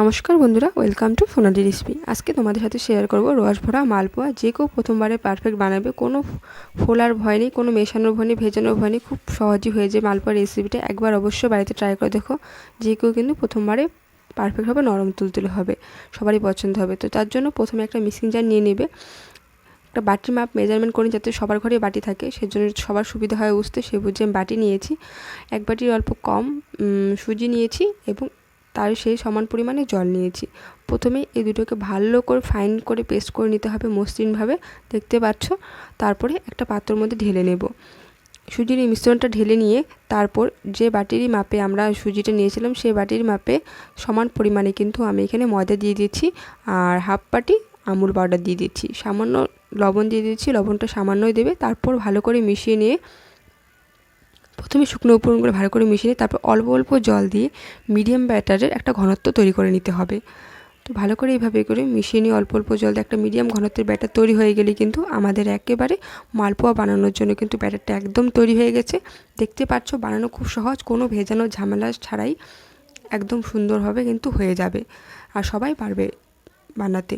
নমস্কার বন্ধুরা, welcome to Sonali recipe. আজকে তোমাদের সাথে শেয়ার করব রস ভরা মালপোয়া। যে কেউ প্রথমবারে পারফেক্ট বানাবে, কোনো ফোলার ভয় নেই, কোনো মেশানোর ভয় নেই, ভেজানোর ভয় নেই, খুব সহজই হয়ে যায় মালপোয়া রেসিপিটা। একবার অবশ্যই বাড়িতে ট্রাই করে দেখো। যে কেউ কিন্তু প্রথমবারে পারফেক্ট হবে, নরম তুলতুলে হবে, সবারই পছন্দ হবে। তো তার জন্য প্রথমে একটা মিক্সিং জার নিয়ে নেবে। একটা বাটির মাপ মেজারমেন্ট করে, যাতে সবার ঘরে বাটি থাকে, সেজন্য সবার সুবিধা হয় বুঝতে, সে বুঝে আমি বাটি নিয়েছি। এক বাটির অল্প কম সুজি নিয়েছি এবং তার সেই সমান পরিমাণে জল নিয়েছি। প্রথমে এই দুটোকে ভালো করে ফাইন করে পেস্ট করে নিতে হবে মসৃণভাবে, দেখতে পাচ্ছ। তারপরে একটা পাত্রের মধ্যে ঢেলে নেব। সুজির এই মিশ্রণটা ঢেলে নিয়ে তারপর যে বাটিরই মাপে আমরা সুজিটা নিয়েছিলাম, সেই বাটির মাপে সমান পরিমাণে কিন্তু আমি এখানে ময়দা দিয়ে দিচ্ছি, আর হাফ বাটি আমুল পাউডার দিয়ে দিচ্ছি, সামান্য লবণ দিয়ে দিচ্ছি, লবণটা সামান্যই দেবে। তারপর ভালো করে মিশিয়ে নিয়ে, প্রথমে শুকনো উপকরণগুলো ভালো করে মিশিয়ে নিয়ে তারপর অল্প অল্প জল দিয়ে মিডিয়াম ব্যাটারের একটা ঘনত্ব তৈরি করে নিতে হবে। তো ভালো করে এইভাবে করে মিশিয়ে নিয়ে অল্প অল্প জল দিয়ে একটা মিডিয়াম ঘনত্বের ব্যাটার তৈরি হয়ে গেলে কিন্তু আমাদের একেবারে মালপোয়া বানানোর জন্য কিন্তু ব্যাটারটা একদম তৈরি হয়ে গেছে। দেখতে পাচ্ছ, বানানো খুব সহজ, কোনো ভেজানো ঝামেলা ছাড়াই একদম সুন্দরভাবে কিন্তু হয়ে যাবে, আর সবাই পারবে বানাতে।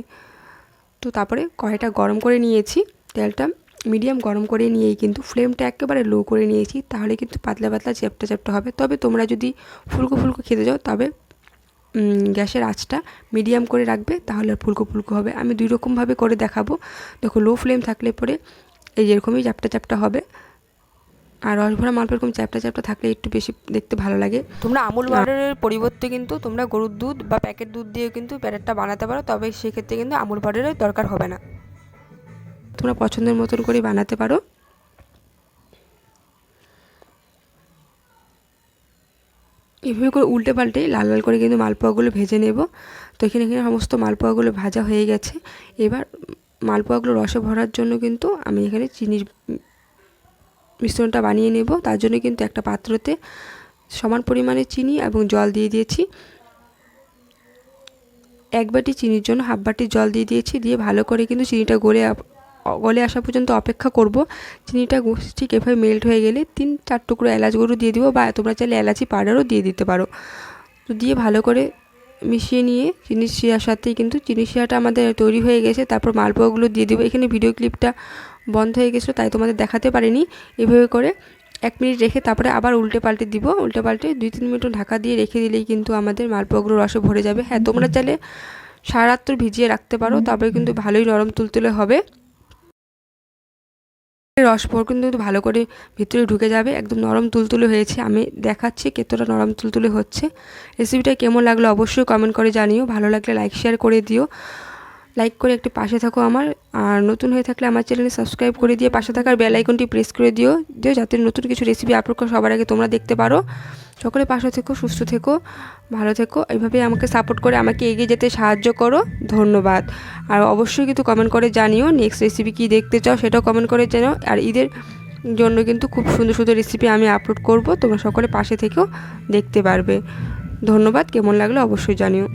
তো তারপরে কড়াইটা গরম করে নিয়েছি, তেলটা মিডিয়াম গরম করে নিয়েই কিন্তু ফ্লেমটা একেবারে লো করে নিয়েছি, তাহলে কিন্তু পাতলা পাতলা চ্যাপটা চ্যাপটা হবে। তবে তোমরা যদি ফুলকো ফুলকো খেতে যাও, তবে গ্যাসের আঁচটা মিডিয়াম করে রাখবে, তাহলে ফুলকো ফুলকো হবে। আমি দুই রকমভাবে করে দেখাবো। দেখো, লো ফ্লেম থাকলে পরে এই যেরকমই চ্যাপটা চ্যাপটা হবে, আর রসভরা মালপোয়া এরকম চ্যাপটা চ্যাপটা থাকলে একটু বেশি দেখতে ভালো লাগে। তোমরা আমুল পাউডারের পরিবর্তে কিন্তু তোমরা গরুর দুধ বা প্যাকেট দুধ দিয়েও কিন্তু ব্যাটারটা বানাতে পারো, তবে সেক্ষেত্রে কিন্তু আমুল পাউডারের দরকার হবে না। তোমরা পছন্দের মতন করে বানাতে পারো। এভাবে করে উল্টে পাল্টে লাল লাল করে কিন্তু মালপোয়াগুলো ভেজে নেব। তো এখানে সমস্ত মালপোয়াগুলো ভাজা হয়ে গেছে। এবার মালপোয়াগুলো রসে ভরার জন্য কিন্তু আমি এখানে চিনির মিশ্রণটা বানিয়ে নেব। তার জন্য কিন্তু একটা পাত্রতে সমান পরিমাণে চিনি এবং জল দিয়ে দিয়েছি। এক বাটি চিনির জন্য হাফ বাটি জল দিয়ে দিয়েছি। দিয়ে ভালো করে কিন্তু চিনিটা গলে আসা পর্যন্ত অপেক্ষা করব। চিনিটা ঠিক এভাবে মেল্ট হয়ে গেলে 3-4 টুকরো এলাচ গুঁড়ো দিয়ে দিব, বা তোমরা চাইলে এলাচি পাউডারও দিয়ে দিতে পারো। তো দিয়ে ভালো করে মিশিয়ে নিয়ে চিনির শিরার সাথেই কিন্তু চিনির শিরাটা আমাদের তৈরি হয়ে গেছে। তারপর মালপোয়াগুলো দিয়ে দেবো। এখানে ভিডিও ক্লিপটা বন্ধ হয়ে গেছিলো, তাই তোমাদের দেখাতে পারিনি। এভাবে করে 1 মিনিট রেখে তারপরে আবার উল্টে পাল্টে দিব। উল্টে পাল্টে 2-3 মিনিট ঢাকা দিয়ে রেখে দিলেই কিন্তু আমাদের মালপোয়াগুলো রসে ভরে যাবে। হ্যাঁ, তোমরা চাইলে সারা রাত্র ভিজিয়ে রাখতে পারো, তবে কিন্তু ভালোই নরম তুলতুলে হবে। রসভর কিন্তু ভালো করে ভিতরে ঢুকে যাবে, একদম নরম তুলতুলে হয়েছে। আমি দেখাচ্ছি কতটা নরম তুলতুলে হচ্ছে। রেসিপিটা কেমন লাগলো অবশ্যই কমেন্ট করে জানিও। ভালো লাগলে লাইক শেয়ার করে দিও। লাইক করে একটু পাশে থাকো আমার, আর নতুন হয়ে থাকলে আমার চ্যানেলে সাবস্ক্রাইব করে দিয়ে পাশে থাকার বেল আইকনটি প্রেস করে দিও যাতে নতুন কিছু রেসিপি আপলোড করে সবার আগে তোমরা দেখতে পারো। সকলে পাশে থেকো, সুস্থ থেকো, ভালো থেকো। এইভাবে আমাকে সাপোর্ট করে আমাকে এগিয়ে যেতে সাহায্য করো। ধন্যবাদ। আর অবশ্যই কিন্তু কমেন্ট করে জানিও নেক্সট রেসিপি কী দেখতে চাও, সেটাও কমেন্ট করে জানিও। আর ঈদের জন্য কিন্তু খুব সুন্দর সুন্দর রেসিপি আমি আপলোড করব, তোমরা সকলে পাশে থেকেও দেখতে পারবে। ধন্যবাদ। কেমন লাগলো অবশ্যই জানিও।